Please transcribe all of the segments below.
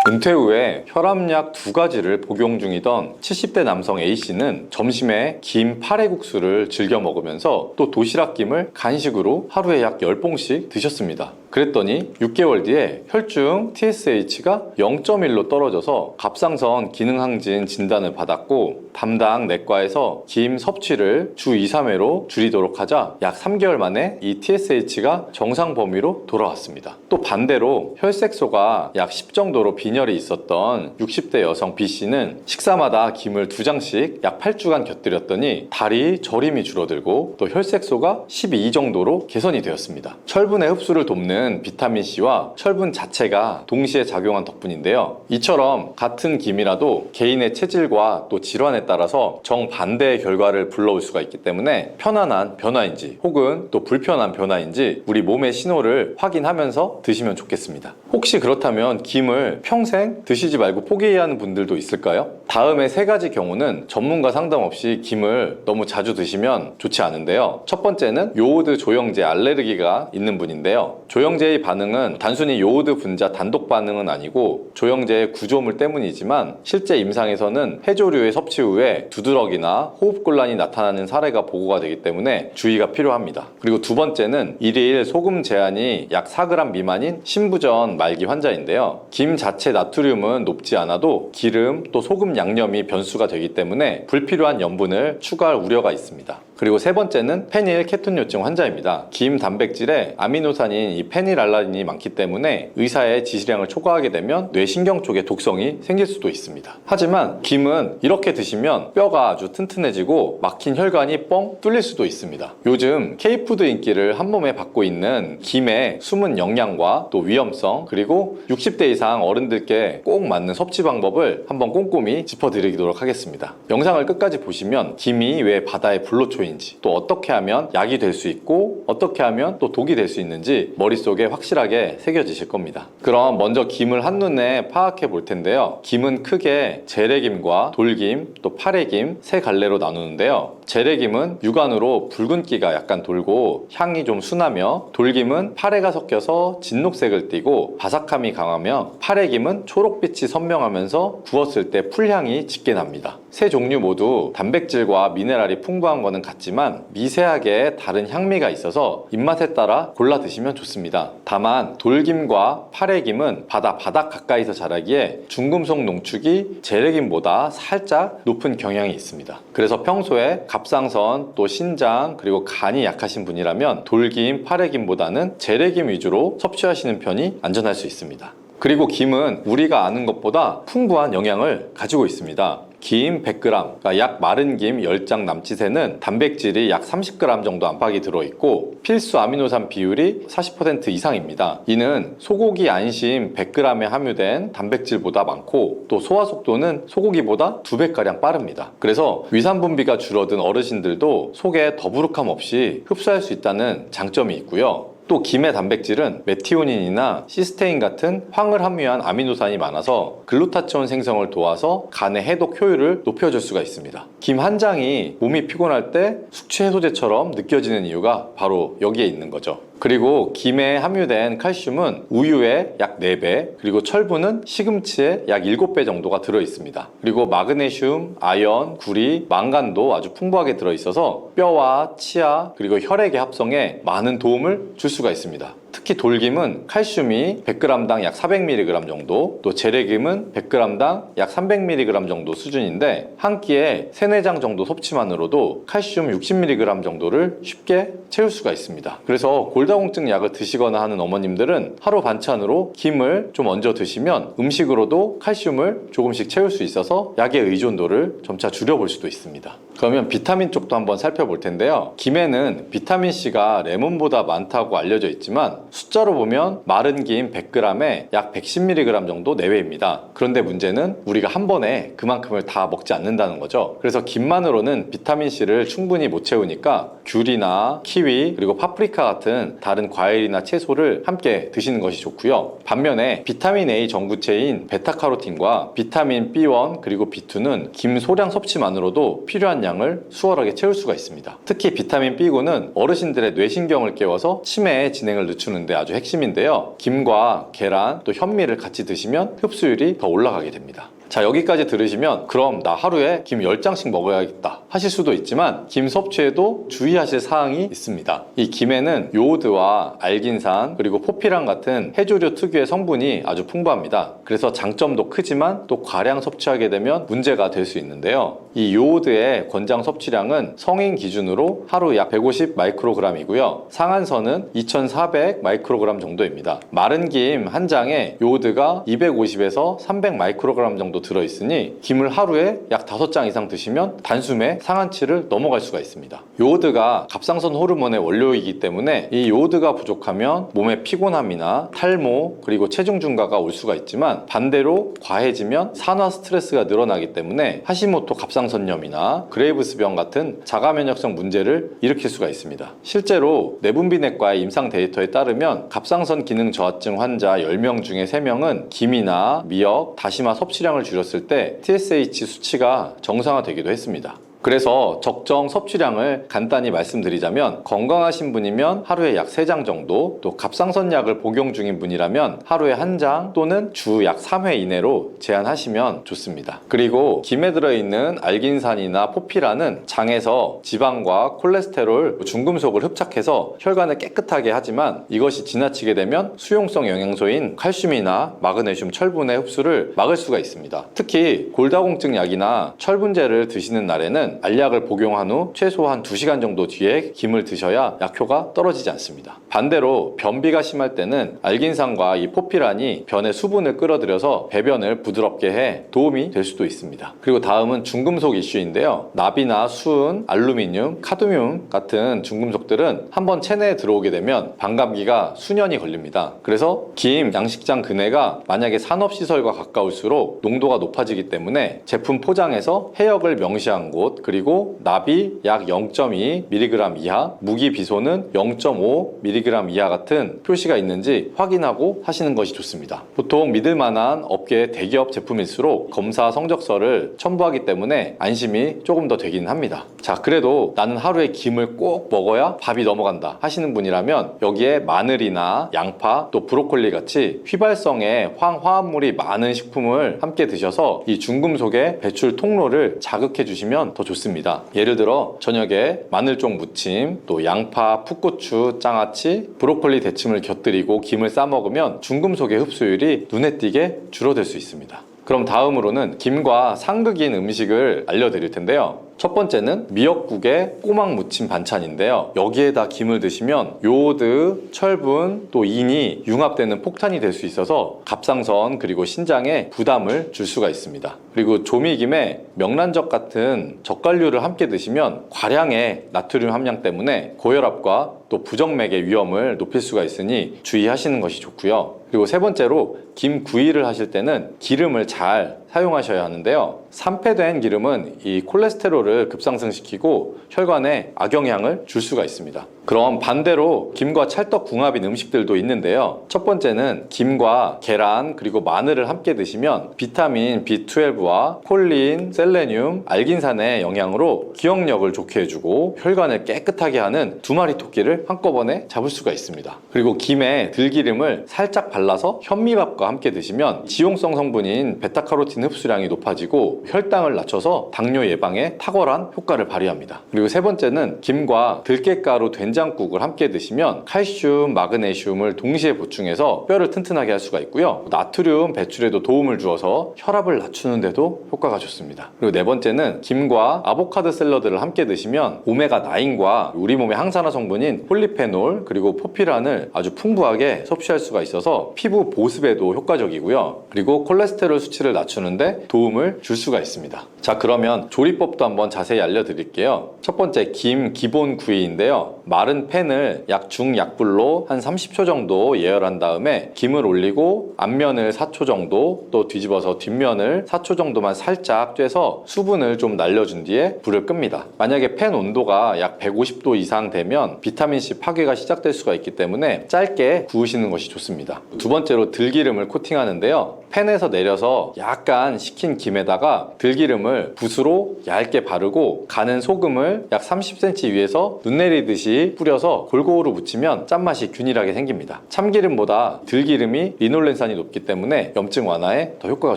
은퇴 후에 혈압약 2가지를 복용 중이던 70대 남성 A씨는 점심에 김 파래국수를 즐겨 먹으면서 또 도시락김을 간식으로 하루에 약 10봉씩 드셨습니다. 그랬더니 6개월 뒤에 혈중 TSH가 0.1로 떨어져서 갑상선 기능항진 진단을 받았고, 담당 내과에서 김 섭취를 주 2, 3회로 줄이도록 하자 약 3개월 만에 이 TSH가 정상 범위로 돌아왔습니다. 또 반대로 혈색소가 약 10 정도로 빈혈이 있었던 60대 여성 B씨는 식사마다 김을 2장씩 약 8주간 곁들였더니 다리 저림이 줄어들고 또 혈색소가 12 정도로 개선이 되었습니다. 철분의 흡수를 돕는 비타민C와 철분 자체가 동시에 작용한 덕분인데요. 이처럼 같은 김이라도 개인의 체질과 또 질환에 따라서 정반대의 결과를 불러올 수가 있기 때문에 편안한 변화인지 혹은 또 불편한 변화인지 우리 몸의 신호를 확인하면서 드시면 좋겠습니다. 혹시 그렇다면 김을 평생 드시지 말고 포기해야 하는 분들도 있을까요? 다음에 3가지 경우는 전문가 상담 없이 김을 너무 자주 드시면 좋지 않은데요. 첫 번째는 요오드 조영제 알레르기가 있는 분인데요. 조영제의 반응은 단순히 요오드 분자 단독 반응은 아니고 조영제의 구조물 때문이지만 실제 임상에서는 해조류의 섭취 후에 두드러기나 호흡곤란이 나타나는 사례가 보고가 되기 때문에 주의가 필요합니다. 그리고 두 번째는 일일 소금 제한이 약 4g 미만인 신부전 말기 환자인데요. 김 자체 나트륨은 높지 않아도 기름 또 소금 양념이 변수가 되기 때문에 불필요한 염분을 추가할 우려가 있습니다. 그리고 세 번째는 페닐 케톤요증 환자입니다. 김 단백질에 아미노산인 이 페닐알라닌이 많기 때문에 의사의 지시량을 초과하게 되면 뇌신경 쪽에 독성이 생길 수도 있습니다. 하지만 김은 이렇게 드시면 뼈가 아주 튼튼해지고 막힌 혈관이 뻥 뚫릴 수도 있습니다. 요즘 K푸드 인기를 한몸에 받고 있는 김의 숨은 영양과 또 위험성, 그리고 60대 이상 어른들께 꼭 맞는 섭취 방법을 한번 꼼꼼히 짚어드리도록 하겠습니다. 영상을 끝까지 보시면 김이 왜 바다의 불로초인지, 또 어떻게 하면 약이 될 수 있고 어떻게 하면 또 독이 될 수 있는지 머릿속에 확실하게 새겨지실 겁니다. 그럼 먼저 김을 한눈에 파악해 볼 텐데요. 김은 크게 재래김과 돌김, 또 파래김 3갈래로 나누는데요. 재래김은 육안으로 붉은기가 약간 돌고 향이 좀 순하며, 돌김은 파래가 섞여서 진녹색을 띠고 바삭함이 강하며, 파래김은 초록빛이 선명하면서 구웠을 때 풀향이 짙게 납니다. 3종류 모두 단백질과 미네랄이 풍부한 것은 같지만 미세하게 다른 향미가 있어서 입맛에 따라 골라 드시면 좋습니다. 다만 돌김과 파래김은 바다 바닥 가까이서 자라기에 중금속 농축이 재래김보다 살짝 높은 경향이 있습니다. 그래서 평소에 갑상선, 또 신장, 그리고 간이 약하신 분이라면 돌김, 파래김보다는 재래김 위주로 섭취하시는 편이 안전할 수 있습니다. 그리고 김은 우리가 아는 것보다 풍부한 영양을 가지고 있습니다. 김 100g, 그러니까 약 마른 김 10장 남짓에는 단백질이 약 30g 정도 안팎이 들어있고 필수 아미노산 비율이 40% 이상입니다. 이는 소고기 안심 100g에 함유된 단백질보다 많고 또 소화 속도는 소고기보다 2배가량 빠릅니다. 그래서 위산 분비가 줄어든 어르신들도 속에 더부룩함 없이 흡수할 수 있다는 장점이 있고요. 또 김의 단백질은 메티오닌이나 시스테인 같은 황을 함유한 아미노산이 많아서 글루타치온 생성을 도와서 간의 해독 효율을 높여줄 수가 있습니다. 김 한 장이 몸이 피곤할 때 숙취 해소제처럼 느껴지는 이유가 바로 여기에 있는 거죠. 그리고 김에 함유된 칼슘은 우유의 약 4배, 그리고 철분은 시금치의 약 7배 정도가 들어있습니다. 그리고 마그네슘, 아연, 구리, 망간도 아주 풍부하게 들어있어서 뼈와 치아, 그리고 혈액의 합성에 많은 도움을 줄 수가 있습니다. 특히 돌김은 칼슘이 100g당 약 400mg 정도, 또 재래김은 100g당 약 300mg 정도 수준인데 한 끼에 3-4장 정도 섭취만으로도 칼슘 60mg 정도를 쉽게 채울 수가 있습니다. 그래서 골다공증 약을 드시거나 하는 어머님들은 하루 반찬으로 김을 좀 얹어 드시면 음식으로도 칼슘을 조금씩 채울 수 있어서 약의 의존도를 점차 줄여볼 수도 있습니다. 그러면 비타민 쪽도 한번 살펴볼 텐데요. 김에는 비타민C가 레몬보다 많다고 알려져 있지만 숫자로 보면 마른 김 100g에 약 110mg 정도 내외입니다. 그런데 문제는 우리가 한 번에 그만큼을 다 먹지 않는다는 거죠. 그래서 김만으로는 비타민C를 충분히 못 채우니까 귤이나 키위, 그리고 파프리카 같은 다른 과일이나 채소를 함께 드시는 것이 좋고요. 반면에 비타민 A 전구체인 베타카로틴과 비타민 B1 그리고 B2는 김 소량 섭취만으로도 필요한 양을 수월하게 채울 수가 있습니다. 특히 비타민 B군은 어르신들의 뇌신경을 깨워서 치매 진행을 늦추는데 아주 핵심인데요. 김과 계란 또 현미를 같이 드시면 흡수율이 더 올라가게 됩니다. 자, 여기까지 들으시면 그럼 나 하루에 김 10장씩 먹어야겠다 하실 수도 있지만 김 섭취에도 주의하실 사항이 있습니다. 이 김에는 요오드와 알긴산 그리고 포피란 같은 해조류 특유의 성분이 아주 풍부합니다. 그래서 장점도 크지만 또 과량 섭취하게 되면 문제가 될 수 있는데요. 이 요오드의 권장 섭취량은 성인 기준으로 하루 약 150 마이크로그램이고요. 상한선은 2400 마이크로그램 정도입니다. 마른 김 한 장에 요오드가 250에서 300 마이크로그램 정도 들어있으니 김을 하루에 약 5장 이상 드시면 단숨에 상한치를 넘어갈 수가 있습니다. 요오드가 갑상선 호르몬의 원료이기 때문에 이 요오드가 부족하면 몸의 피곤함이나 탈모 그리고 체중 증가가 올 수가 있지만 반대로 과해지면 산화 스트레스가 늘어나기 때문에 하시모토 갑상선염이나 그레이브스병 같은 자가면역성 문제를 일으킬 수가 있습니다. 실제로 내분비내과의 임상 데이터에 따르면 갑상선 기능 저하증 환자 10명 중에 3명은 김이나 미역, 다시마 섭취량을 줄였을 때 TSH 수치가 정상화되기도 했습니다. 그래서 적정 섭취량을 간단히 말씀드리자면 건강하신 분이면 하루에 약 3장 정도, 또 갑상선약을 복용 중인 분이라면 하루에 1장 또는 주 약 3회 이내로 제한하시면 좋습니다. 그리고 김에 들어있는 알긴산이나 포피라는 장에서 지방과 콜레스테롤, 중금속을 흡착해서 혈관을 깨끗하게 하지만 이것이 지나치게 되면 수용성 영양소인 칼슘이나 마그네슘, 철분의 흡수를 막을 수가 있습니다. 특히 골다공증 약이나 철분제를 드시는 날에는 알약을 복용한 후 최소한 2시간 정도 뒤에 김을 드셔야 약효가 떨어지지 않습니다. 반대로 변비가 심할 때는 알긴산과 이 포피란이 변의 수분을 끌어들여서 배변을 부드럽게 해 도움이 될 수도 있습니다. 그리고 다음은 중금속 이슈인데요. 납이나 수은, 알루미늄, 카드뮴 같은 중금속들은 한번 체내에 들어오게 되면 반감기가 수년이 걸립니다. 그래서 김, 양식장 근해가 만약에 산업시설과 가까울수록 농도가 높아지기 때문에 제품 포장에서 해역을 명시한 곳 그리고 납이 약 0.2mg 이하, 무기 비소는 0.5mg 이하 같은 표시가 있는지 확인하고 하시는 것이 좋습니다. 보통 믿을 만한 업계의 대기업 제품일수록 검사 성적서를 첨부하기 때문에 안심이 조금 더 되긴 합니다. 자, 그래도 나는 하루에 김을 꼭 먹어야 밥이 넘어간다 하시는 분이라면 여기에 마늘이나 양파 또 브로콜리 같이 휘발성의 황화합물이 많은 식품을 함께 드셔서 이 중금속의 배출 통로를 자극해 주시면 더 좋습니다. 예를 들어 저녁에 마늘종 무침, 또 양파, 풋고추, 장아찌, 브로콜리 데침을 곁들이고 김을 싸 먹으면 중금속의 흡수율이 눈에 띄게 줄어들 수 있습니다. 그럼 다음으로는 김과 상극인 음식을 알려드릴 텐데요. 첫 번째는 미역국에 꼬막 무침 반찬인데요. 여기에다 김을 드시면 요오드, 철분, 또 인이 융합되는 폭탄이 될 수 있어서 갑상선 그리고 신장에 부담을 줄 수가 있습니다. 그리고 조미김에 명란젓 같은 젓갈류를 함께 드시면 과량의 나트륨 함량 때문에 고혈압과 또 부정맥의 위험을 높일 수가 있으니 주의하시는 것이 좋고요. 그리고 세 번째로 김구이를 하실 때는 기름을 잘 사용하셔야 하는데요. 산패된 기름은 이 콜레스테롤을 급상승시키고 혈관에 악영향을 줄 수가 있습니다. 그럼 반대로 김과 찰떡궁합인 음식들도 있는데요. 첫 번째는 김과 계란 그리고 마늘을 함께 드시면 비타민 B12와 콜린, 셀레늄, 알긴산의 영향으로 기억력을 좋게 해주고 혈관을 깨끗하게 하는 2마리 토끼를 한꺼번에 잡을 수가 있습니다. 그리고 김에 들기름을 살짝 발라서 현미밥과 함께 드시면 지용성 성분인 베타카로틴 흡수량이 높아지고 혈당을 낮춰서 당뇨 예방에 탁월한 효과를 발휘합니다. 그리고 세 번째는 김과 들깨가루 된장국을 함께 드시면 칼슘, 마그네슘을 동시에 보충해서 뼈를 튼튼하게 할 수가 있고요. 나트륨 배출에도 도움을 주어서 혈압을 낮추는 데도 효과가 좋습니다. 그리고 네 번째는 김과 아보카도 샐러드를 함께 드시면 오메가9과 우리 몸의 항산화 성분인 폴리페놀 그리고 포피란을 아주 풍부하게 섭취할 수가 있어서 피부 보습에도 효과적이고요. 그리고 콜레스테롤 수치를 낮추는데 도움을 줄 수가 있습니다. 자, 그러면 조리법도 한번 자세히 알려드릴게요. 첫 번째, 김 기본 구이인데요. 마른 팬을 약 중약불로 한 30초 정도 예열한 다음에 김을 올리고 앞면을 4초 정도 또 뒤집어서 뒷면을 4초 정도만 살짝 쬐서 수분을 좀 날려준 뒤에 불을 끕니다. 만약에 팬 온도가 약 150도 이상 되면 비타민C 파괴가 시작될 수가 있기 때문에 짧게 구우시는 것이 좋습니다. 두 번째로 들기름을 코팅하는데요. 팬에서 내려서 약간 식힌 김에다가 들기름을 붓으로 얇게 바르고 가는 소금을 약 30cm 위에서 눈 내리듯이 뿌려서 골고루 묻히면 짠맛이 균일하게 생깁니다. 참기름보다 들기름이 리놀렌산이 높기 때문에 염증 완화에 더 효과가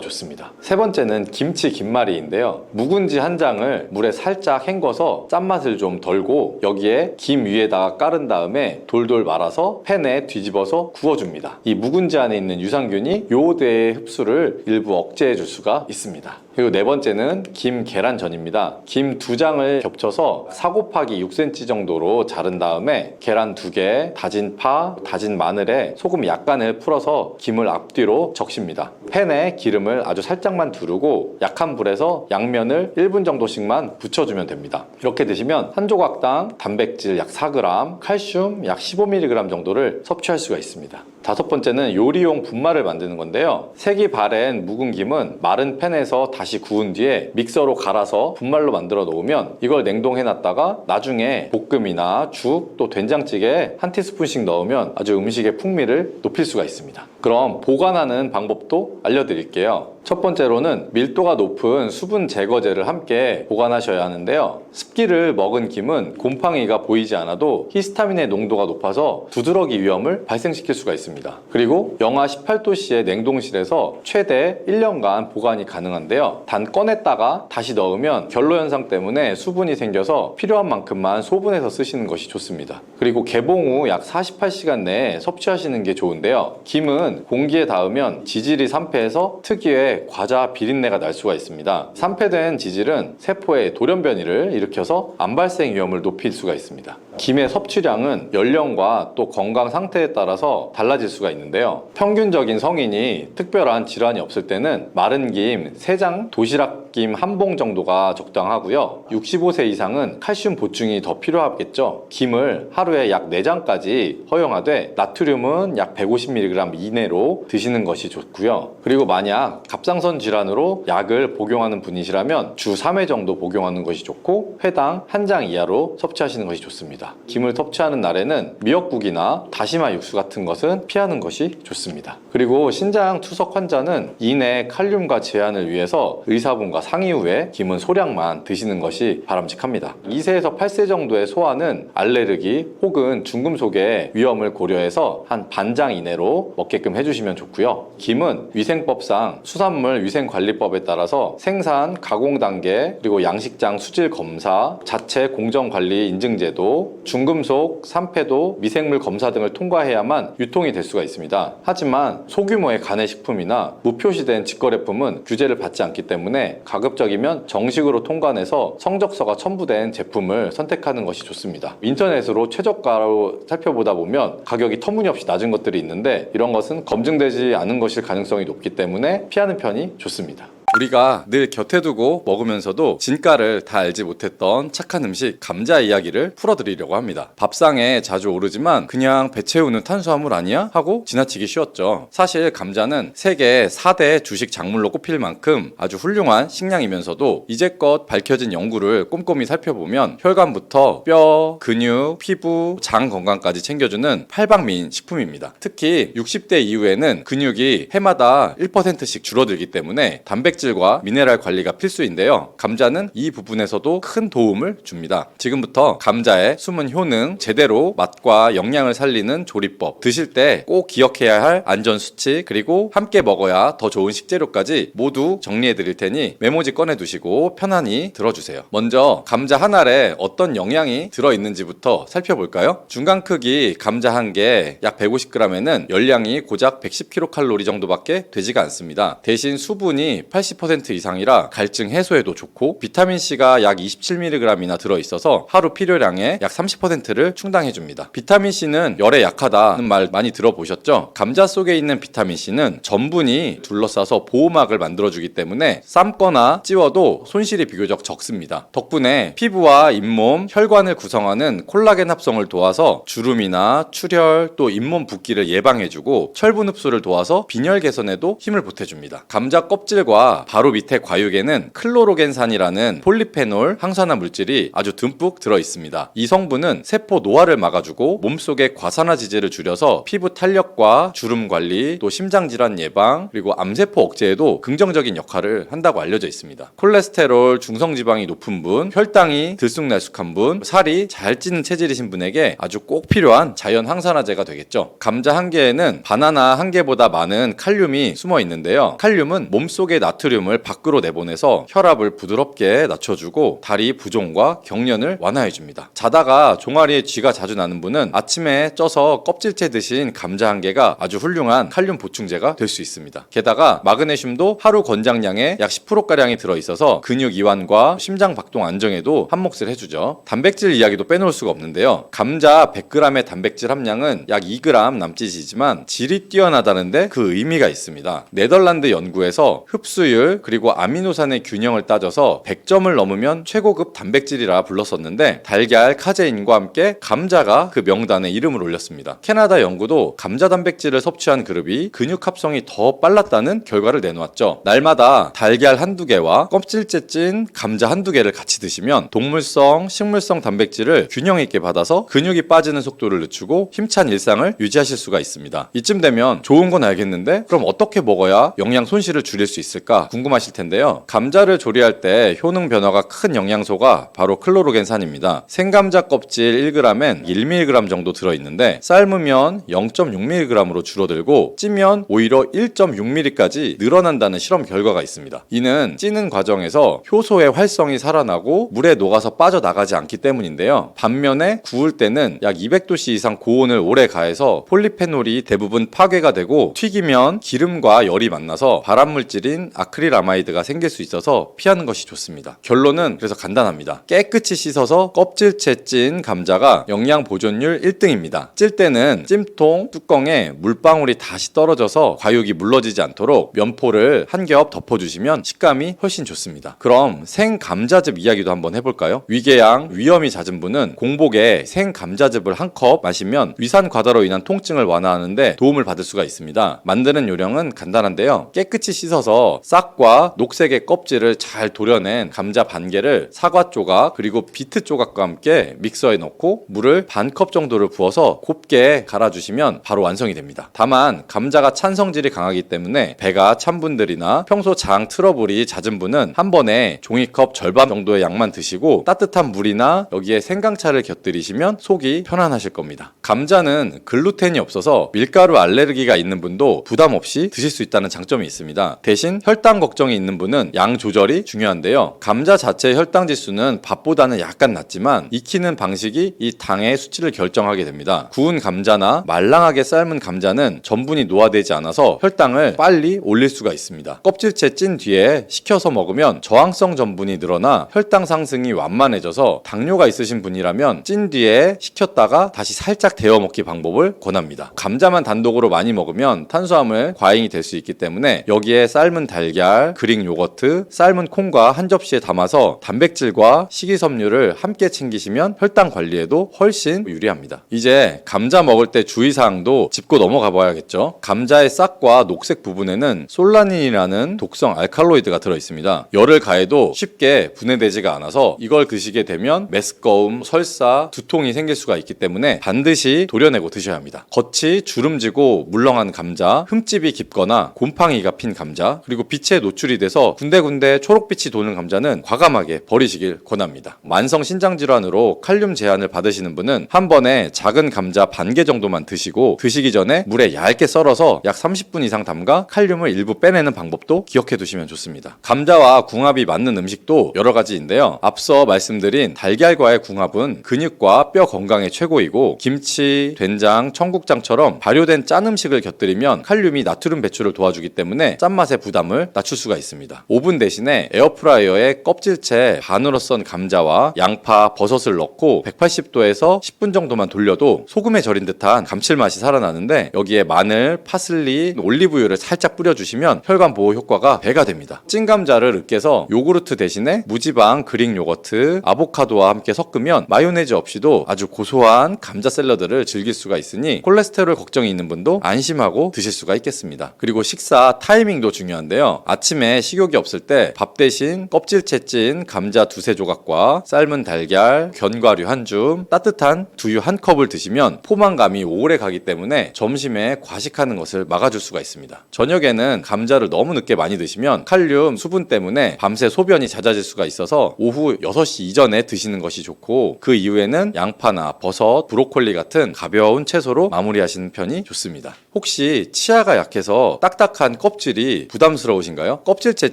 좋습니다. 세 번째는 김치 김말이인데요. 묵은지 한 장을 물에 살짝 헹궈서 짠맛을 좀 덜고 여기에 김 위에다가 깔은 다음에 돌돌 말아서 팬에 뒤집어서 구워줍니다. 이 묵은지 안에 있는 유산균이 요오드의 흡수를 일부 억제해 줄 수가 있습니다. 그리고 네 번째는 김 계란전입니다. 김 2장을 겹쳐서 4 곱하기 6cm 정도로 자른 다음에 계란 2개, 다진 파, 다진 마늘에 소금 약간을 풀어서 김을 앞뒤로 적십니다. 팬에 기름을 아주 살짝만 두르고 약한 불에서 양면을 1분 정도씩만 부쳐주면 됩니다. 이렇게 드시면 한 조각당 단백질 약 4g, 칼슘 약 15mg 정도를 섭취할 수가 있습니다. 다섯 번째는 요리용 분말을 만드는 건데요. 색이 바랜 묵은 김은 마른 팬에서 다시 구운 뒤에 믹서로 갈아서 분말로 만들어 놓으면 이걸 냉동해 놨다가 나중에 볶음이나 죽, 또 된장찌개에 한 티스푼씩 넣으면 아주 음식의 풍미를 높일 수가 있습니다. 그럼 보관하는 방법도 알려드릴게요. 첫 번째로는 밀도가 높은 수분 제거제를 함께 보관하셔야 하는데요. 습기를 먹은 김은 곰팡이가 보이지 않아도 히스타민의 농도가 높아서 두드러기 위험을 발생시킬 수가 있습니다. 그리고 영하 18도씨의 냉동실에서 최대 1년간 보관이 가능한데요. 단 꺼냈다가 다시 넣으면 결로 현상 때문에 수분이 생겨서 필요한 만큼만 소분해서 쓰시는 것이 좋습니다. 그리고 개봉 후 약 48시간 내에 섭취하시는 게 좋은데요. 김은 공기에 닿으면 지질이 산패해서 특유의 과자 비린내가 날 수가 있습니다. 산패된 지질은 세포의 돌연변이를 일으켜서 암 발생 위험을 높일 수가 있습니다. 김의 섭취량은 연령과 또 건강 상태에 따라서 달라질 수가 있는데요. 평균적인 성인이 특별한 질환이 없을 때는 마른 김 3장, 도시락 김 1봉 정도가 적당하고요. 65세 이상은 칼슘 보충이 더 필요하겠죠. 김을 하루에 약 4장까지 허용하되 나트륨은 약 150mg 이내로 드시는 것이 좋고요. 그리고 만약 갑상선 질환으로 약을 복용하는 분이시라면 주 3회 정도 복용하는 것이 좋고 회당 1장 이하로 섭취하시는 것이 좋습니다. 김을 섭취하는 날에는 미역국이나 다시마 육수 같은 것은 피하는 것이 좋습니다. 그리고 신장 투석 환자는 이내 칼륨과 제한을 위해서 의사분과 상의 후에 김은 소량만 드시는 것이 바람직합니다. 2세에서 8세 정도의 소아는 알레르기 혹은 중금속의 위험을 고려해서 한 반장 이내로 먹게끔 해주시면 좋고요. 김은 위생법상 수산물 위생관리법에 따라서 생산, 가공 단계, 그리고 양식장 수질 검사, 자체 공정관리 인증제도, 중금속, 산패도, 미생물 검사 등을 통과해야만 유통이 될 수가 있습니다. 하지만 소규모의 간해식품이나 무표시된 직거래품은 규제를 받지 않기 때문에 가급적이면 정식으로 통관해서 성적서가 첨부된 제품을 선택하는 것이 좋습니다. 인터넷으로 최저가로 살펴보다 보면 가격이 터무니없이 낮은 것들이 있는데 이런 것은 검증되지 않은 것일 가능성이 높기 때문에 피하는 편이 좋습니다. 우리가 늘 곁에 두고 먹으면서도 진가를 다 알지 못했던 착한 음식 감자 이야기를 풀어드리려고 합니다. 밥상에 자주 오르지만 그냥 배 채우는 탄수화물 아니야? 하고 지나치기 쉬웠죠. 사실 감자는 세계 4대 주식 작물로 꼽힐 만큼 아주 훌륭한 식량이면서도 이제껏 밝혀진 연구를 꼼꼼히 살펴보면 혈관부터 뼈, 근육, 피부, 장 건강까지 챙겨주는 팔방미인 식품입니다. 특히 60대 이후에는 근육이 해마다 1%씩 줄어들기 때문에 단백질과 미네랄 관리가 필수인데요. 감자는 이 부분에서도 큰 도움을 줍니다. 지금부터 감자의 숨은 효능, 제대로 맛과 영양을 살리는 조리법, 드실 때 꼭 기억해야 할 안전수칙, 그리고 함께 먹어야 더 좋은 식재료까지 모두 정리해 드릴 테니 메모지 꺼내 두시고 편안히 들어주세요. 먼저 감자 한 알에 어떤 영양이 들어있는지부터 살펴볼까요? 중간 크기 감자 한 개 약 150g에는 열량이 고작 110kcal 정도밖에 되지가 않습니다. 대신 수분이 80% 이상이라 갈증 해소에도 좋고 비타민C가 약 27mg이나 들어있어서 하루 필요량의 약 30%를 충당해줍니다. 비타민C는 열에 약하다는 말 많이 들어보셨죠? 감자 속에 있는 비타민C는 전분이 둘러싸서 보호막을 만들어주기 때문에 삶거나 찌워도 손실이 비교적 적습니다. 덕분에 피부와 잇몸, 혈관을 구성하는 콜라겐 합성을 도와서 주름이나 출혈, 또 잇몸 붓기를 예방해주고 철분 흡수를 도와서 빈혈 개선에도 힘을 보태줍니다. 감자 껍질과 감자 바로 밑에 과육에는 클로로겐산이라는 폴리페놀 항산화 물질이 아주 듬뿍 들어 있습니다. 이 성분은 세포 노화를 막아주고 몸속의 과산화지제를 줄여서 피부 탄력과 주름 관리, 또 심장질환 예방, 그리고 암세포 억제에도 긍정적인 역할을 한다고 알려져 있습니다. 콜레스테롤, 중성지방이 높은 분, 혈당이 들쑥날쑥한 분, 살이 잘 찌는 체질이신 분에게 아주 꼭 필요한 자연 항산화제가 되겠죠. 감자 한 개에는 바나나 한 개보다 많은 칼륨이 숨어 있는데요. 칼륨은 몸속의 나트륨을 밖으로 내보내서 혈압을 부드럽게 낮춰주고 다리 부종과 경련을 완화해줍니다. 자다가 종아리에 쥐가 자주 나는 분은 아침에 쪄서 껍질째 드신 감자 한 개가 아주 훌륭한 칼륨 보충제가 될 수 있습니다. 게다가 마그네슘도 하루 권장량의 약 10%가량이 들어있어서 근육 이완과 심장 박동 안정에도 한몫을 해주죠. 단백질 이야기도 빼놓을 수가 없는데요. 감자 100g의 단백질 함량은 약 2g 남짓이지만 질이 뛰어나다는데 그 의미가 있습니다. 네덜란드 연구에서 흡수율 그리고 아미노산의 균형을 따져서 100점을 넘으면 최고급 단백질이라 불렀었는데 달걀, 카제인과 함께 감자가 그 명단에 이름을 올렸습니다. 캐나다 연구도 감자 단백질을 섭취한 그룹이 근육 합성이 더 빨랐다는 결과를 내놓았죠. 날마다 달걀 한두 개와 껍질째 찐 감자 한두 개를 같이 드시면 동물성, 식물성 단백질을 균형 있게 받아서 근육이 빠지는 속도를 늦추고 힘찬 일상을 유지하실 수가 있습니다. 이쯤 되면 좋은 건 알겠는데 그럼 어떻게 먹어야 영양 손실을 줄일 수 있을까 궁금하실 텐데요. 감자를 조리할 때 효능 변화가 큰 영양소가 바로 클로로겐산입니다. 생감자 껍질 1g엔 1mg 정도 들어있는데 삶으면 0.6mg으로 줄어들고 찌면 오히려 1.6mm까지 늘어난다는 실험 결과가 있습니다. 이는 찌는 과정에서 효소의 활성이 살아나고 물에 녹아서 빠져나가지 않기 때문인데요. 반면에 구울 때는 약 200도씨 이상 고온을 오래 가해서 폴리페놀이 대부분 파괴가 되고 튀기면 기름과 열이 만나서 발암물질인 아크릴아마이드가 생길 수 있어서 피하는 것이 좋습니다. 결론은 그래서 간단합니다. 깨끗이 씻어서 껍질째 찐 감자가 영양 보존율 1등입니다. 찔 때는 찜통 뚜껑에 물방울이 다시 떨어져서 과육이 물러지지 않도록 면포를 한 겹 덮어주시면 식감이 훨씬 좋습니다. 그럼 생감자즙 이야기도 한번 해볼까요? 위궤양, 위염이 잦은 분은 공복에 생감자즙을 한 컵 마시면 위산과다로 인한 통증을 완화하는데 도움을 받을 수가 있습니다. 만드는 요령은 간단한데요. 깨끗이 씻어서 싹과 녹색의 껍질을 잘 도려낸 감자 반 개를 사과 조각 그리고 비트 조각과 함께 믹서에 넣고 물을 반 컵 정도를 부어서 곱게 갈아주시면 바로 완성이 됩니다. 다만 감자가 찬 성질이 강하기 때문에 배가 찬 분들이나 평소 장 트러블이 잦은 분은 한 번에 종이컵 절반 정도의 양만 드시고 따뜻한 물이나 여기에 생강차를 곁들이시면 속이 편안하실 겁니다. 감자는 글루텐이 없어서 밀가루 알레르기가 있는 분도 부담 없이 드실 수 있다는 장점이 있습니다. 대신 혈당 걱정이 있는 분은 양 조절이 중요한데요. 감자 자체의 혈당 지수는 밥보다는 약간 낮지만 익히는 방식이 이 당의 수치를 결정하게 됩니다. 구운 감자나 말랑하게 삶은 감자는 전분이 노화되지 않아서 혈당을 빨리 올릴 수가 있습니다. 껍질째 찐 뒤에 식혀서 먹으면 저항성 전분이 늘어나 혈당 상승이 완만해져서 당뇨가 있으신 분이라면 찐 뒤에 식혔다가 다시 살짝 데워 먹기 방법을 권합니다. 감자만 단독으로 많이 먹으면 탄수화물 과잉이 될 수 있기 때문에 여기에 삶은 달걀, 그릭 요거트, 삶은 콩과 한 접시에 담아서 단백질과 식이섬유를 함께 챙기시면 혈당 관리에도 훨씬 유리합니다. 이제 감자 먹을 때 주의사항도 짚고 넘어가 봐야겠죠. 감자의 싹과 녹색 부분에는 솔라닌이라는 독성 알칼로이드가 들어있습니다. 열을 가해도 쉽게 분해되지가 않아서 이걸 드시게 되면 메스꺼움, 설사, 두통이 생길 수가 있기 때문에 반드시 도려내고 드셔야 합니다. 겉이 주름지고 물렁한 감자, 흠집이 깊거나 곰팡이가 핀 감자, 그리고 빛에 노출이 돼서 군데군데 초록빛이 도는 감자는 과감하게 버리시길 권합니다. 만성 신장질환으로 칼륨 제한을 받으시는 분은 한 번에 작은 감자 반 개 정도만 드시고 드시기 전에 물에 얇게 썰어서 약 30분 이상 담가 칼륨을 일부 빼내는 방법도 기억해 두시면 좋습니다. 감자와 궁합이 맞는 음식도 여러 가지인데요. 앞서 말씀드린 달걀과의 궁합은 근육과 뼈 건강에 최고이고 김치, 된장, 청국장처럼 발효된 짠 음식을 곁들이면 칼륨이 나트륨 배출을 도와주기 때문에 짠맛의 부담을 낮출 수가 있습니다. 오븐 대신에 에어프라이어에 껍질째 반으로 썬 감자와 양파, 버섯을 넣고 180도에서 10분 정도만 돌려도 소금에 절인 듯한 감칠맛이 살아나는데 여기에 마늘, 파슬리, 올리브유를 살짝 뿌려주시면 혈관 보호 효과가 배가 됩니다. 찐 감자를 으깨서 요구르트 대신에 무지방 그릭 요거트, 아보카도와 함께 섞으면 마요네즈 없이도 아주 고소한 감자 샐러드를 즐길 수가 있으니 콜레스테롤 걱정이 있는 분도 안심하고 드실 수가 있겠습니다. 그리고 식사 타이밍도 중요한데요. 아침에 식욕이 없을 때 밥 대신 껍질째 찐 감자 두세 조각과 삶은 달걀, 견과류 한 줌, 따뜻한 두유 한 컵을 드시면 포만감이 오래 가기 때문에 점심에 과식하는 것을 막아줄 수가 있습니다. 저녁에는 감자를 너무 늦게 많이 드시면 칼륨, 수분 때문에 밤새 소변이 잦아질 수가 있어서 오후 6시 이전에 드시는 것이 좋고, 그 이후에는 양파나 버섯, 브로콜리 같은 가벼운 채소로 마무리하시는 편이 좋습니다. 혹시 치아가 약해서 딱딱한 껍질이 부담스러우신가요? 껍질째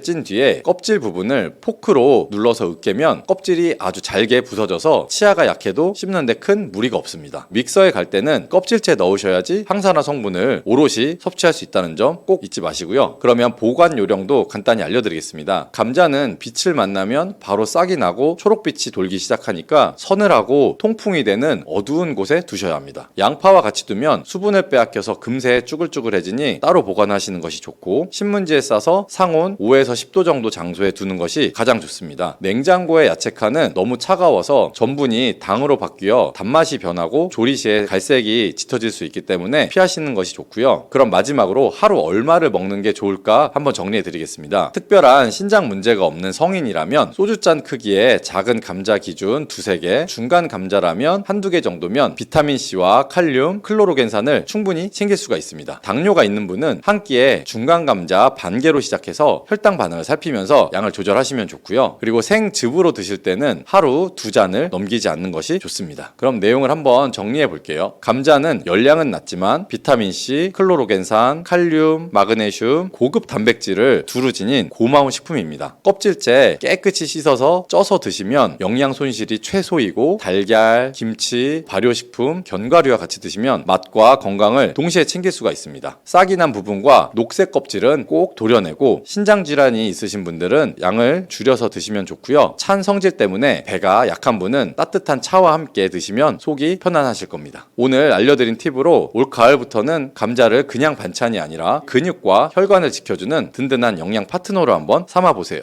찐 뒤에 껍질 부분을 포크로 눌러서 으깨면 껍질이 아주 잘게 부서져서 치아가 약해도 씹는데 큰 무리가 없습니다. 믹서에 갈 때는 껍질째 넣으셔야지 항산화 성분을 오롯이 섭취할 수 있다는 점 꼭 잊지 마시고요. 그러면 보관 요령도 간단히 알려드리겠습니다. 감자는 빛을 만나면 바로 싹이 나고 초록빛이 돌기 시작하니까 서늘하고 통풍이 되는 어두운 곳에 두셔야 합니다. 양파와 같이 두면 수분을 빼앗겨서 금세 쭈글쭈글해지니 따로 보관하시는 것이 좋고, 신문지에 싸서 상온 5에서 10도 정도 장소에 두는 것이 가장 좋습니다. 냉장고의 야채칸은 너무 차가워서 전분이 당으로 바뀌어 단맛이 변하고 조리 시에 갈색이 짙어질 수 있기 때문에 피하시는 것이 좋고요. 그럼 마지막으로 하루 얼마를 먹는 게 좋을까 한번 정리해 드리겠습니다. 특별한 신장 문제가 없는 성인이라면 소주잔 크기의 작은 감자 기준 두세 개, 중간 감자라면 한두 개 정도면 비타민C와 칼륨, 클로로겐산을 충분히 챙길 수가 있습니다. 당뇨가 있는 분은 한 끼에 중간 감자 반 개로 시작해서 혈당 반응을 살피면서 양을 조절하시면 좋고요. 그리고 생즙으로 드실 때는 하루 2잔을 넘기지 않는 것이 좋습니다. 그럼 내용을 한번 정리해 볼게요. 감자는 열량은 낮지만 비타민C, 클로로겐산, 칼륨, 마그네슘, 고급 단백질을 두루 지닌 고마운 식품입니다. 껍질째 깨끗이 씻어서 쪄서 드시면 영양 손실이 최소이고, 달걀, 김치, 발효식품, 견과류와 같이 드시면 맛과 건강을 동시에 챙길 수가 있습니다. 싹이 난 부분과 녹색 껍질은 꼭 도려내고, 신장 질환이 있으신 분들은 양을 줄여서 드시면 좋고요. 찬 성질 때문에 배가 약한 분은 따뜻한 차와 함께 드시면 속이 편안하실 겁니다. 오늘 알려드린 팁으로 올 가을부터는 감자를 그냥 반찬이 아니라 근육과 혈관을 지켜주는 든든한 영양 파트너로 한번 삼아보세요.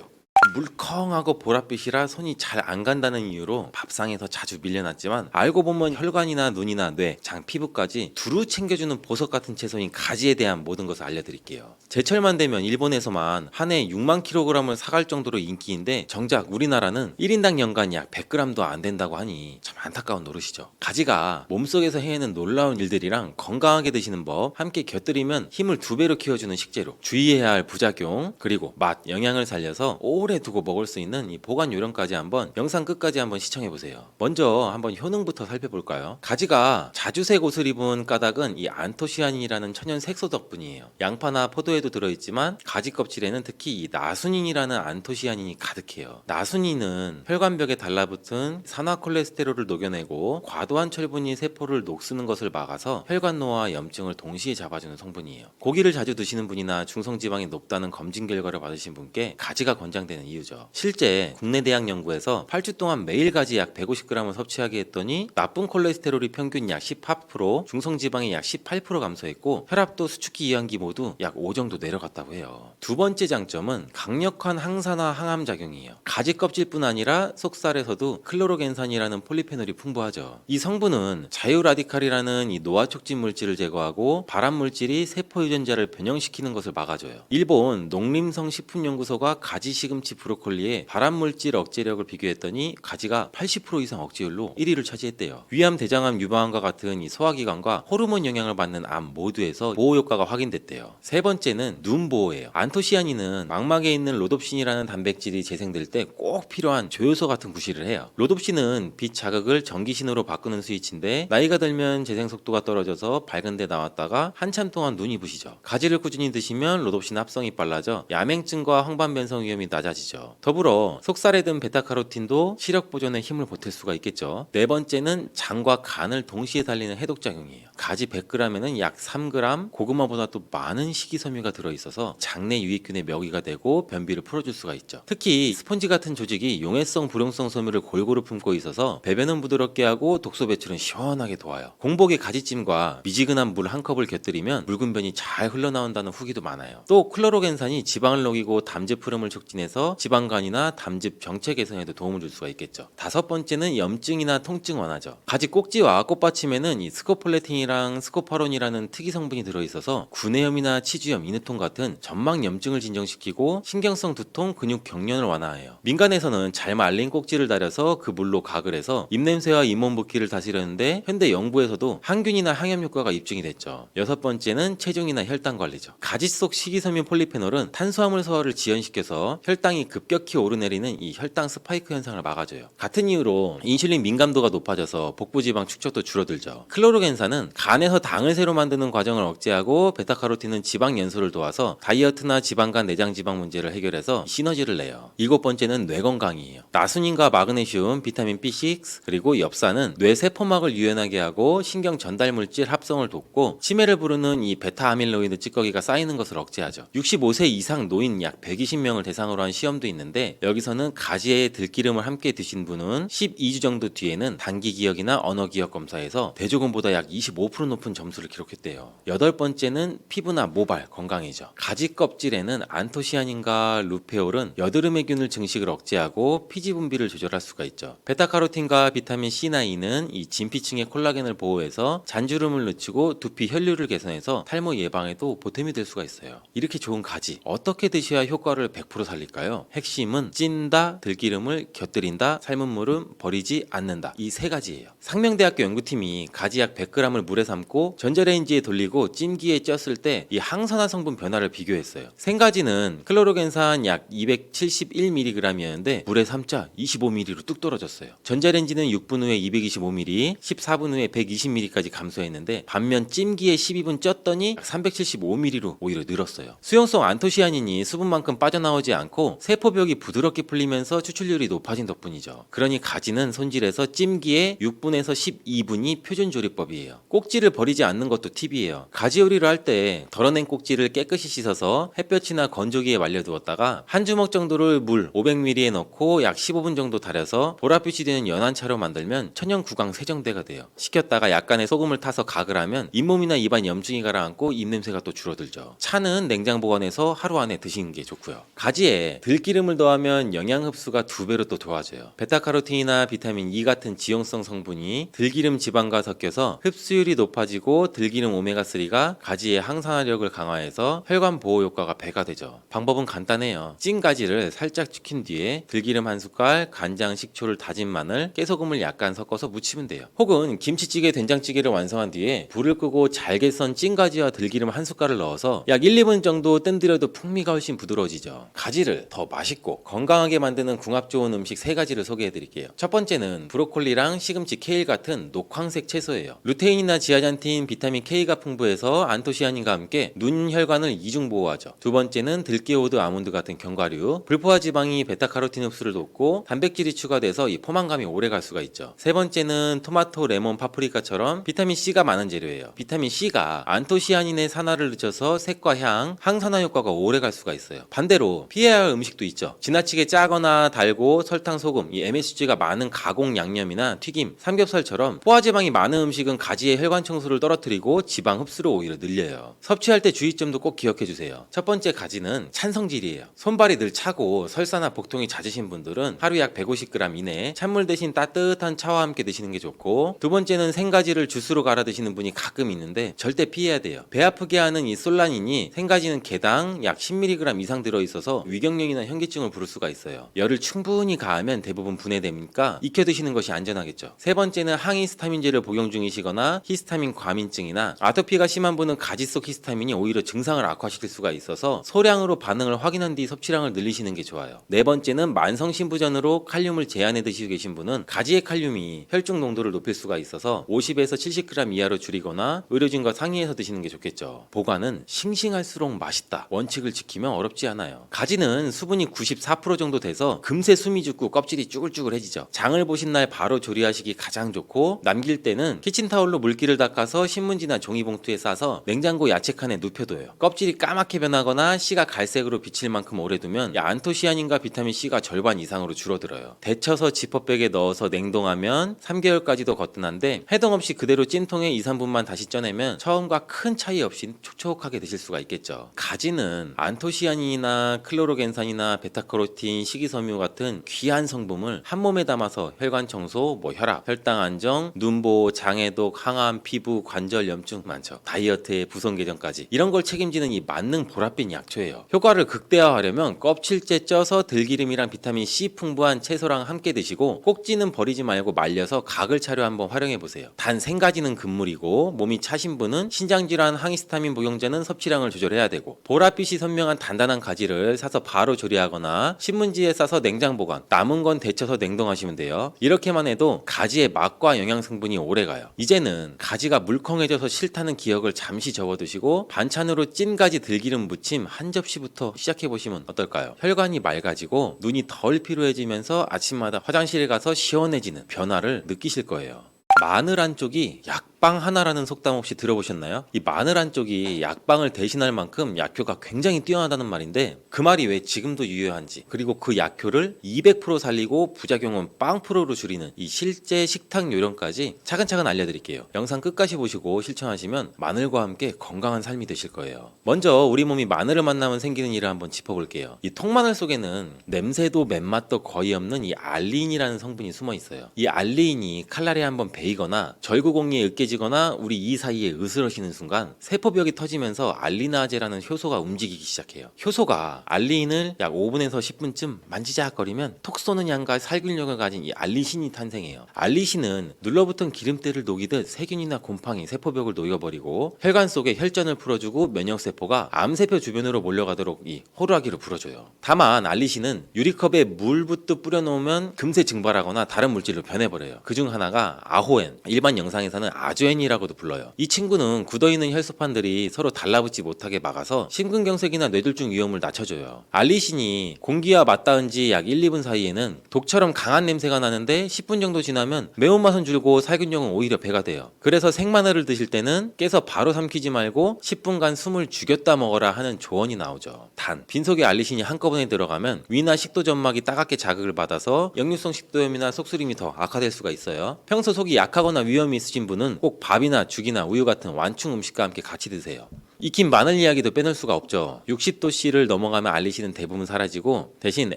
물컹하고 보랏빛이라 손이 잘 안 간다는 이유로 밥상에서 자주 밀려났지만, 알고 보면 혈관이나 눈이나 뇌, 장, 피부까지 두루 챙겨주는 보석 같은 채소인 가지에 대한 모든 것을 알려드릴게요. 제철만 되면 일본에서만 한 해 6만 kg을 사갈 정도로 인기인데, 정작 우리나라는 1인당 연간 약 100g도 안 된다고 하니 참 안타까운 노릇이죠. 가지가 몸속에서 해내는 놀라운 일들이랑 건강하게 드시는 법 함께 곁들이면 힘을 2배로 키워주는 식재료, 주의해야 할 부작용, 그리고 맛, 영양을 살려서 오래 두고 먹을 수 있는 이 보관 요령까지 한번 영상 끝까지 한번 시청해보세요. 먼저 한번 효능부터 살펴볼까요? 가지가 자주색 옷을 입은 까닭은 이 안토시아닌이라는 천연 색소 덕분이에요. 양파나 포도에도 들어있지만 가지 껍질에는 특히 이 나수닌이라는 안토시아닌이 가득해요. 나수닌은 혈관벽에 달라붙은 산화 콜레스테롤을 녹여내고 과도한 철분이 세포를 녹쓰는 것을 막아서 혈관노화 염증을 동시에 잡아주는 성분이에요. 고기를 자주 드시는 분이나 중성지방이 높다는 검진 결과를 받으신 분께 가지가 권장되는 이유죠. 실제 국내 대학 연구에서 8주 동안 매일 가지 약 150g을 섭취하게 했더니 나쁜 콜레스테롤이 평균 약 18%, 중성지방이 약 18% 감소했고, 혈압도 수축기 이완기 모두 약 5 정도 내려갔다고 해요. 두 번째 장점은 강력한 항산화 항암 작용이에요. 가지 껍질뿐 아니라 속살에서도 클로로겐산이라는 폴리페놀이 풍부하죠. 이 성분은 자유라디칼이라는 이 노화 촉진 물질을 제거하고 발암 물질이 세포 유전자를 변형시키는 것을 막아줘요. 일본 농림성 식품연구소가 가지, 시금치, 브로콜리의 발암물질 억제력을 비교했더니 가지가 80% 이상 억제율로 1위를 차지했대요. 위암, 대장암 유방암과 같은 이 소화기관과 호르몬 영향을 받는 암 모두에서 보호 효과가 확인됐대요. 세 번째는 눈 보호예요. 안토시아닌은 망막에 있는 로놉신이라는 단백질이 재생될 때 꼭 필요한 조효소 같은 구실을 해요. 로놉신은 빛 자극을 전기신호로 바꾸는 스위치인데, 나이가 들면 재생 속도가 떨어져서 밝은 데 나왔다가 한참 동안 눈이 부시죠. 가지를 꾸준히 드시면 로놉신 합성이 빨라져 야맹증과 황반변성 위험이 낮아지죠. 더불어 속살에 든 베타카로틴도 시력 보존에 힘을 보탤 수가 있겠죠. 네 번째는 장과 간을 동시에 달리는 해독작용이에요. 가지 100g에는 약 3g, 고구마보다 또 많은 식이섬유가 들어있어서 장내 유익균의 먹이가 되고 변비를 풀어줄 수가 있죠. 특히 스펀지 같은 조직이 용해성, 불용성 섬유를 골고루 품고 있어서 배변은 부드럽게 하고 독소 배출은 시원하게 도와요. 공복에 가지찜과 미지근한 물 한 컵을 곁들이면 묽은 변이 잘 흘러나온다는 후기도 많아요. 또 클로로겐산이 지방을 녹이고 담즙 흐름을 촉진해서 통해서 지방간이나 담즙 정체 개선에도 도움을 줄 수가 있겠죠. 다섯 번째는 염증이나 통증 완화죠. 가지 꼭지와 꽃받침에는 이 스코폴레틴이랑 스코파론이라는 특이 성분이 들어있어서 구내염이나 치주염, 인후통 같은 점막 염증을 진정시키고 신경성 두통, 근육 경련을 완화해요. 민간에서는 잘 말린 꼭지를 달여서 그 물로 각을 해서 입냄새와 잇몸 붓기를 다스렸는데 현대 연구에서도 항균이나 항염 효과가 입증이 됐죠. 여섯 번째는 체중이나 혈당 관리죠. 가지 속 식이섬유 폴리페놀은 탄수화물 소화를 지연시켜서 혈당이 급격히 오르내리는 이 혈당 스파이크 현상을 막아줘요. 같은 이유로 인슐린 민감도가 높아져서 복부지방 축적도 줄어들죠. 클로로겐산은 간에서 당을 새로 만드는 과정을 억제하고 베타카로틴은 지방 연소를 도와서 다이어트나 지방간 내장 지방 문제를 해결해서 시너지를 내요. 일곱 번째는 뇌 건강이에요. 나순인과 마그네슘, 비타민 B6 그리고 엽산은 뇌 세포막을 유연하게 하고 신경 전달 물질 합성을 돕고 치매를 부르는 이 베타 아밀로이드 찌꺼기가 쌓이는 것을 억제하죠. 65세 이상 노인 약 120명을 대상으로 한 시험도 있는데 여기서는 가지에 들기름을 함께 드신 분은 12주 정도 뒤에는 단기 기억이나 언어 기억 검사에서 대조군보다 약 25% 높은 점수를 기록했대요. 여덟 번째는 피부나 모발 건강이죠. 가지 껍질에는 안토시아닌과 루페올은 여드름의균을 증식을 억제하고 피지 분비를 조절할 수가 있죠. 베타카로틴과 비타민 C나 E는 이 진피층의 콜라겐을 보호해서 잔주름을 늦추고 두피 혈류를 개선해서 탈모 예방에도 보탬이 될 수가 있어요. 이렇게 좋은 가지 어떻게 드셔야 효과를 100% 살릴까요? 핵심은 찐다, 들기름을 곁들인다, 삶은 물은 버리지 않는다. 이 세 가지예요. 상명대학교 연구팀이 가지 약 100g을 물에 삶고 전자레인지에 돌리고 찜기에 쪘을 때 이 항산화 성분 변화를 비교했어요. 생가지는 클로로겐산 약 271mg이었는데 물에 삶자 25mg로 뚝 떨어졌어요. 전자레인지는 6분 후에 225mg, 14분 후에 120mg까지 감소했는데 반면 찜기에 12분 쪘더니 375mg로 오히려 늘었어요. 수용성 안토시아닌이 수분만큼 빠져나오지 않고 세포벽이 부드럽게 풀리면서 추출률이 높아진 덕분이죠. 그러니 가지는 손질해서 찜기에 6분에서 12분이 표준 조리법이에요. 꼭지를 버리지 않는 것도 팁이에요. 가지 요리를 할 때 덜어낸 꼭지를 깨끗이 씻어서 햇볕이나 건조기에 말려두었다가 한 주먹 정도를 물 500ml에 넣고 약 15분 정도 달여서 보랏빛이 되는 연한 차로 만들면 천연 구강 세정대가 돼요. 식혔다가 약간의 소금을 타서 각을 하면 잇몸이나 입안 염증이 가라앉고 입냄새가 또 줄어들죠. 차는 냉장 보관해서 하루 안에 드시는 게 좋고요. 가지에 들기름을 더하면 영양 흡수가 2배로 또 좋아져요. 베타카로틴이나 비타민 E 같은 지용성 성분이 들기름 지방과 섞여서 흡수율이 높아지고 들기름 오메가3가 가지의 항산화력을 강화해서 혈관 보호 효과가 배가 되죠. 방법은 간단해요. 찐 가지를 살짝 식힌 뒤에 들기름 한 숟갈, 간장, 식초를 다진 마늘, 깨소금을 약간 섞어서 무치면 돼요. 혹은 김치찌개, 된장찌개를 완성한 뒤에 불을 끄고 잘게 썬 찐 가지와 들기름 한 숟갈을 넣어서 약 1, 2분 정도 뜸들여도 풍미가 훨씬 부드러워지죠. 가지를 더 맛있고 건강하게 만드는 궁합 좋은 음식 3가지를 소개해 드릴게요. 첫 번째는 브로콜리랑 시금치, 케일 같은 녹황색 채소예요. 루테인이나 지아잔틴, 비타민 K가 풍부해서 안토시아닌과 함께 눈 혈관을 이중 보호하죠. 두 번째는 들깨우드, 아몬드 같은 견과류, 불포화 지방이 베타카로틴 흡수를 돕고 단백질이 추가돼서 이 포만감이 오래 갈 수가 있죠. 세 번째는 토마토, 레몬, 파프리카처럼 비타민 C가 많은 재료예요. 비타민 C가 안토시아닌의 산화를 늦춰서 색과 향, 항산화 효과가 오래 갈 수가 있어요. 반대로 피해야 할 음식도 있죠. 지나치게 짜거나 달고 설탕, 소금, 이 MSG가 많은 가공 양념이나 튀김, 삼겹살처럼 포화지방이 많은 음식은 가지의 혈관 청소를 떨어뜨리고 지방 흡수를 오히려 늘려요. 섭취할 때 주의점도 꼭 기억해 주세요. 첫 번째 가지는 찬 성질이에요. 손발이 늘 차고 설사나 복통이 잦으신 분들은 하루 약 150g 이내 찬물 대신 따뜻한 차와 함께 드시는 게 좋고, 두 번째는 생가지를 주스로 갈아 드시는 분이 가끔 있는데 절대 피해야 돼요. 배 아프게 하는 이 솔라닌이 생가지는 개당 약 10mg 이상 들어있어서 위경련이나 현기증을 부를 수가 있어요. 열을 충분히 가하면 대부분 분해되니까 익혀 드시는 것이 안전하겠죠. 세 번째는 항히스타민제를 복용 중이시거나 히스타민 과민증이나 아토피가 심한 분은 가지 속 히스타민이 오히려 증상을 악화시킬 수가 있어서 소량으로 반응을 확인한 뒤 섭취량을 늘리시는 게 좋아요. 네 번째는 만성 신부전으로 칼륨을 제한해 드시고 계신 분은 가지의 칼륨이 혈중 농도를 높일 수가 있어서 50에서 70g 이하로 줄이거나 의료진과 상의해서 드시는 게 좋겠죠. 보관은 싱싱할수록 맛있다 원칙을 지키면 어렵지 않아요. 가지는 수분이 94% 정도 돼서 금세 숨이 죽고 껍질이 쭈글쭈글해지죠. 장을 보신 날 바로 조리하시기 가장 좋고, 남길 때는 키친타올로 물기를 닦아서 신문지나 종이봉투에 싸서 냉장고 야채칸에 눕혀둬요. 껍질이 까맣게 변하거나 씨가 갈색으로 비칠 만큼 오래 두면 안토시아닌과 비타민 C가 절반 이상으로 줄어들어요. 데쳐서 지퍼백에 넣어서 냉동하면 3개월까지도 거뜬한데 해동 없이 그대로 찜통에 2, 3분만 다시 쪄내면 처음과 큰 차이 없이 촉촉하게 드실 수가 있겠죠. 가지는 안토시아닌이나 클로로겐산이나 알리신이나 베타카로틴, 식이섬유 같은 귀한 성분을 한 몸에 담아서 혈관 청소, 혈압, 혈당 안정, 눈보호, 장해독, 항암, 피부, 관절 염증 많죠. 다이어트에 부성 개선까지 이런 걸 책임지는 이 만능 보랏빛 약초예요. 효과를 극대화하려면 껍질째 쪄서 들기름이랑 비타민 C 풍부한 채소랑 함께 드시고 꼭지는 버리지 말고 말려서 각을 차려 한번 활용해 보세요. 단 생가지는 금물이고 몸이 차신 분은 신장질환, 항히스타민 복용자는 섭취량을 조절해야 되고 보랏빛이 선명한 단단한 가지를 사서 바로 조리하거나 신문지에 싸서 냉장 보관, 남은 건 데쳐서 냉동하시면 돼요. 이렇게만 해도 가지의 맛과 영양 성분이 오래가요. 이제는 가지가 물컹해져서 싫다는 기억을 잠시 접어두시고 반찬으로 찐 가지 들기름 무침 한 접시부터 시작해보시면 어떨까요? 혈관이 맑아지고 눈이 덜 피로해지면서 아침마다 화장실에 가서 시원해지는 변화를 느끼실 거예요. 마늘 한쪽이 약방 하나라는 속담 혹시 들어보셨나요? 이 마늘 한쪽이 약방을 대신할 만큼 약효가 굉장히 뛰어나다는 말인데 그 말이 왜 지금도 유효한지, 그리고 그 약효를 200% 살리고 부작용은 0%로 줄이는 이 실제 식탁 요령까지 차근차근 알려드릴게요. 영상 끝까지 보시고 실천하시면 마늘과 함께 건강한 삶이 되실 거예요. 먼저 우리 몸이 마늘을 만나면 생기는 일을 한번 짚어볼게요. 이 통마늘 속에는 냄새도 맨맛도 거의 없는 이 알리인이라는 성분이 숨어 있어요. 이 알리인이 칼날에 한번 베이거나 절구공리에 으깨지거나 우리 이 사이에 으스러지는 순간 세포벽이 터지면서 알리나제라는 효소가 움직이기 시작해요. 효소가 알리인을 약 5분에서 10분쯤 만지작거리면 톡 쏘는 양과 살균력을 가진 이 알리신이 탄생해요. 알리신은 눌러붙은 기름때를 녹이듯 세균이나 곰팡이, 세포벽을 녹여버리고 혈관 속에 혈전을 풀어주고 면역세포가 암세포 주변으로 몰려가도록 이 호루라기를 불어줘요. 다만 알리신은 유리컵에 물 붓듯 뿌려놓으면 금세 증발하거나 다른 물질로 변해버려요. 그중 하나가 아호엔, 일반 영상에서는 아조엔이라고도 불러요. 이 친구는 굳어있는 혈소판들이 서로 달라붙지 못하게 막아서 심근경색이나 뇌졸중 위험을 낮춰줘요. 알리신이 공기와 맞닿은 지 약 1, 2분 사이에는 독처럼 강한 냄새가 나는데 10분 정도 지나면 매운맛은 줄고 살균력은 오히려 배가 돼요. 그래서 생마늘을 드실 때는 깨서 바로 삼키지 말고 10분간 숨을 죽였다 먹어라 하는 조언이 나오죠. 단 빈속에 알리신이 한꺼번에 들어가면 위나 식도 점막이 따갑게 자극을 받아서 역류성 식도염이나 속쓰림이 더 악화될 수가 있어요. 평소 속이 약하거나 위험이 있으신 분은 꼭 밥이나 죽이나 우유 같은 완충 음식과 함께 같이 드세요. 익힌 마늘 이야기도 빼놓을 수가 없죠. 60도씨를 넘어가면 알리신은 대부분 사라지고 대신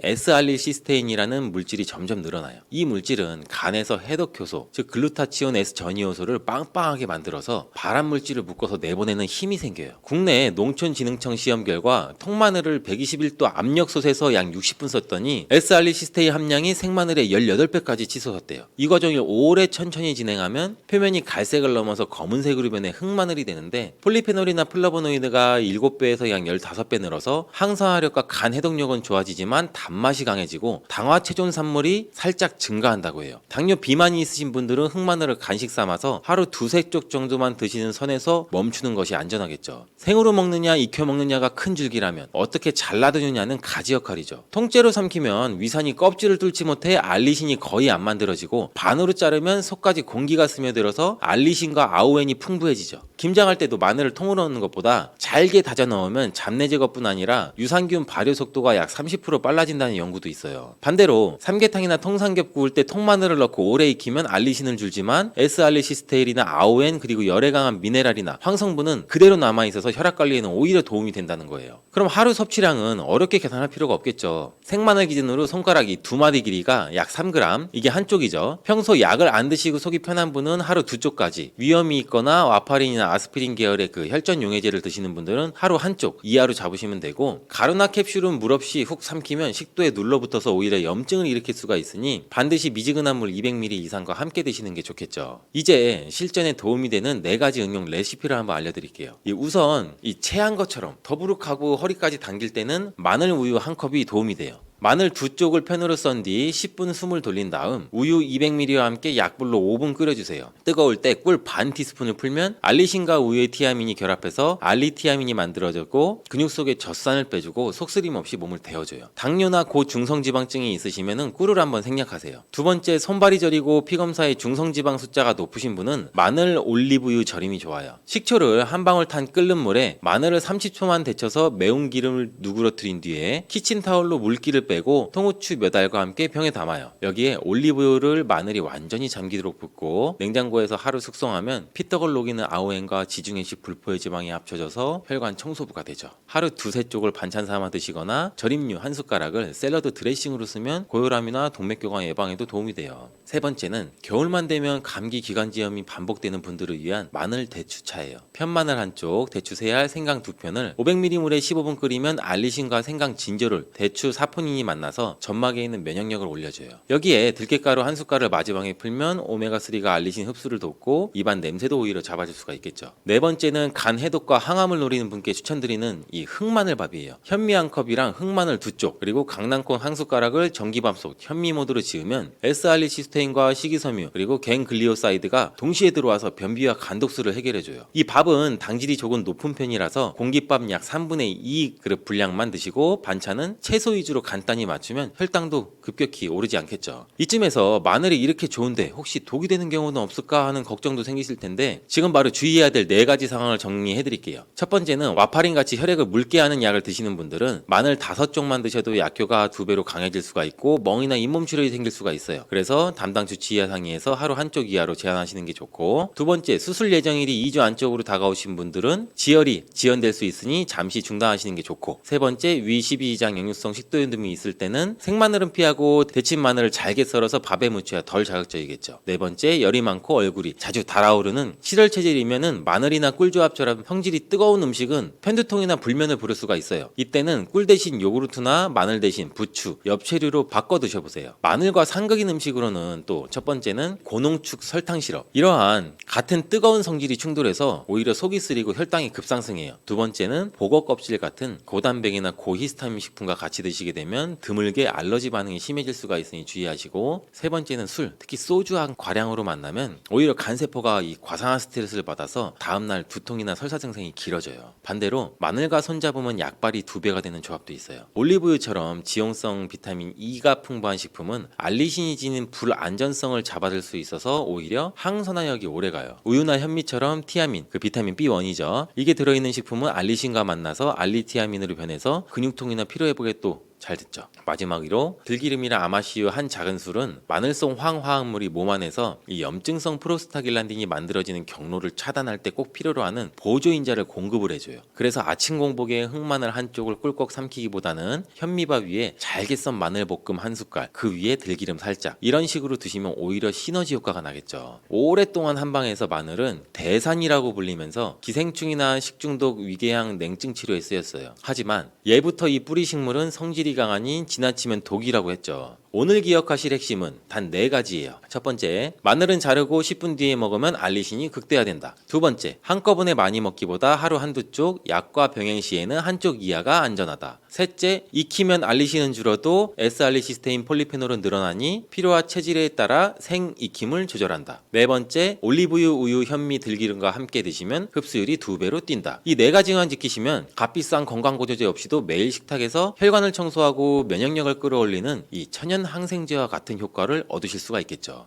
S알릴시스테인이라는 물질이 점점 늘어나요. 이 물질은 간에서 해독효소, 즉 글루타치온 S 전이효소를 빵빵하게 만들어서 발암물질을 묶어서 내보내는 힘이 생겨요. 국내 농촌진흥청 시험 결과 통마늘을 121도 압력솥에서 약 60분 썼더니 S알릴시스테인 함량이 생마늘의 18배까지 치솟았대요. 이 과정을 오래 천천히 진행하면 표면이 갈색을 넘어서 검은색으로 변해 흑마늘이 되는데 폴리페놀이나 플라보노이드가 7배에서 약 15배 늘어서 항산화력과 간 해독력은 좋아지지만 단맛이 강해지고 당화 체존 산물이 살짝 증가한다고 해요. 당뇨 비만이 있으신 분들은 흑마늘을 간식 삼아서 하루 2-3쪽 정도만 드시는 선에서 멈추는 것이 안전하겠죠. 생으로 먹느냐 익혀 먹느냐가 큰 줄기라면 어떻게 잘라드느냐는 가지 역할이죠. 통째로 삼키면 위산이 껍질을 뚫지 못해 알리신이 거의 안 만들어지고 반으로 자르면 속까지 공기가 스며들어서 알리신과 아오엔이 풍부해지죠. 김장할 때도 마늘을 통으로 넣는 것보다 잘게 다져 넣으면 잡내 제거뿐 아니라 유산균 발효 속도가 약 30% 빨라진다는 연구도 있어요. 반대로 삼계탕이나 통삼겹 구울 때 통마늘을 넣고 오래 익히면 알리신을 줄지만 S알릴시스테인이나 아오엔 그리고 열에 강한 미네랄이나 황성분은 그대로 남아있어서 혈압 관리에는 오히려 도움이 된다는 거예요. 그럼 하루 섭취량은 어렵게 계산할 필요가 없겠죠. 생마늘 기준으로 손가락 이 2마디 길이가 약 3g, 이게 한쪽이죠. 평소 약을 안 드시고 속이 편한 분은 하루 2쪽까지, 위험이 있거나 와파린이나 아스피린 계열의 그 혈전 용해제를 드시는 분들은 하루 한쪽 이하로 잡으시면 되고, 가루나 캡슐은 물 없이 훅 삼키면 식도에 눌러붙어서 오히려 염증을 일으킬 수가 있으니 반드시 미지근한 물 200ml 이상과 함께 드시는 게 좋겠죠. 이제 실전에 도움이 되는 4가지 응용 레시피를 한번 알려드릴게요. 우선 이 체한 것처럼 더부룩하고 허리까지 당길 때는 마늘 우유 1컵이 도움이 돼요. 마늘 2쪽을 팬으로 썬 뒤 10분 숨을 돌린 다음 우유 200ml와 함께 약불로 5분 끓여주세요. 뜨거울 때 꿀 반 티스푼을 풀면 알리신과 우유의 티아민이 결합해서 알리티아민이 만들어졌고 근육 속에 젖산을 빼주고 속쓰림 없이 몸을 데워줘요. 당뇨나 고중성지방증이 있으시면 꿀을 한번 생략하세요. 두 번째, 손발이 저리고 피검사에 중성지방 숫자가 높으신 분은 마늘 올리브유 절임이 좋아요. 식초를 한 방울 탄 끓는 물에 마늘을 30초만 데쳐서 매운 기름을 누그러뜨린 뒤에 키친타올로 물기를 빼고 통후추 몇 알과 함께 병에 담아요. 여기에 올리브유를 마늘이 완전히 잠기도록 붓고 냉장고에서 하루 숙성하면 피떡을 녹이는 아오엔과 지중해식 불포의 지방이 합쳐져서 혈관 청소부가 되죠. 하루 두세 쪽을 반찬 삼아 드시거나 절임류 한 숟가락을 샐러드 드레싱으로 쓰면 고혈압이나 동맥경화 예방에도 도움이 돼요. 세 번째는 겨울만 되면 감기 기관지염이 반복되는 분들을 위한 마늘 대추차예요. 편마늘 한쪽, 대추 3알, 생강 2편을 500ml 물에 15분 끓이면 알리신과 생강 진저롤, 대추 사포닌이 만나서 점막에 있는 면역력을 올려줘요. 여기에 들깨가루 한 숟갈을 마지막에 풀면 오메가3가 알리신 흡수를 돕고 입안 냄새도 오히려 잡아줄 수가 있겠죠. 네 번째는 간 해독과 항암을 노리는 분께 추천드리는 이 흑마늘밥이에요. 현미 한 컵이랑 흑마늘 2쪽 그리고 강낭콩 한 숟가락을 전기밥솥 현미 모드로 지으면 S알리시스테인과 식이섬유 그리고 갱글리오사이드가 동시에 들어와서 변비와 간독수를 해결해줘요. 이 밥은 당질이 조금 높은 편이라서 공깃밥 약 3분의 2 그릇 분량만 드시고 반찬은 채소 위주로 간단히 맞추면 혈당도 급격히 오르지 않겠죠. 이쯤에서 마늘이 이렇게 좋은데 혹시 독이 되는 경우는 없을까 하는 걱정도 생기실 텐데 지금 바로 주의해야 될 4가지 상황을 정리해 드릴게요. 첫 번째는 와파린 같이 혈액을 묽게 하는 약을 드시는 분들은 마늘 5쪽만 드셔도 약효가 2배로 강해질 수가 있고 멍이나 잇몸 출혈이 생길 수가 있어요. 그래서 담당 주치의 상의에서 하루 한쪽 이하로 제한하시는 게 좋고, 두 번째 수술 예정일이 2주 안쪽으로 다가오신 분들은 지혈이 지연될 수 있으니 잠시 중단하시는 게 좋고, 세 번째 위 12지장 역류성 식도염 등이 있을 때는 생마늘은 피하고 데친 마늘을 잘게 썰어서 밥에 무쳐야 덜 자극적이겠죠. 네 번째 열이 많고 얼굴이 자주 달아오르는 실혈 체질이면은 마늘이나 꿀 조합처럼 성질이 뜨거운 음식은 편두통이나 불면을 부를 수가 있어요. 이때는 꿀 대신 요구르트나 마늘 대신 부추, 엽채류로 바꿔 드셔보세요. 마늘과 상극인 음식으로는 또 첫 번째는 고농축 설탕 시럽. 이러한 같은 뜨거운 성질이 충돌해서 오히려 속이 쓰리고 혈당이 급상승해요. 두 번째는 보거 껍질 같은 고단백이나 고히스타민 식품과 같이 드시게 되면 드물게 알러지 반응이 심해질 수가 있으니 주의하시고, 세 번째는 술, 특히 소주 한 과량으로 만나면 오히려 간세포가 이 과상한 스트레스를 받아서 다음날 두통이나 설사 증상이 길어져요. 반대로 마늘과 손잡으면 약발이 2배가 되는 조합도 있어요. 올리브유처럼 지용성 비타민 E가 풍부한 식품은 알리신이 지닌 불안전성을 잡아줄 수 있어서 오히려 항산화력이 오래가요. 우유나 현미처럼 티아민, 그 비타민 B1이죠. 이게 들어있는 식품은 알리신과 만나서 알리티아민으로 변해서 근육통이나 피로회복에 또 잘 듣죠. 마지막으로 들기름이나 아마시유 한 작은 술은 마늘송 황화합물이 몸 안에서 이 염증성 프로스타길란딘이 만들어지는 경로를 차단할 때 꼭 필요로 하는 보조인자를 공급을 해줘요. 그래서 아침 공복에 흑마늘 한쪽을 꿀꺽 삼키기보다는 현미밥 위에 잘게 썬 마늘볶음 한 숟갈, 그 위에 들기름 살짝, 이런 식으로 드시면 오히려 시너지 효과가 나겠죠. 오랫동안 한방에서 마늘은 대산이라고 불리면서 기생충이나 식중독, 위궤양, 냉증 치료에 쓰였어요. 하지만 예부터 이 뿌리 식물은 성질이 강하니 지나치면 독이라고 했죠. 오늘 기억하실 핵심은 단 4가지예요. 첫 번째, 마늘은 자르고 10분 뒤에 먹으면 알리신이 극대화된다. 두 번째, 한꺼번에 많이 먹기보다 하루 한두 쪽, 약과 병행 시에는 한쪽 이하가 안전하다. 셋째, 익히면 알리신은 줄어도 S알리시스테인 폴리페놀은 늘어나니 피로와 체질에 따라 생익힘을 조절한다. 네 번째, 올리브유, 우유, 현미, 들기름과 함께 드시면 흡수율이 2배로 뛴다. 이 4가지만 지키시면 값비싼 건강보조제 없이도 매일 식탁에서 혈관을 청소하고 면역력을 끌어올리는 이 천연 항생제와 같은 효과를 얻으실 수가 있겠죠.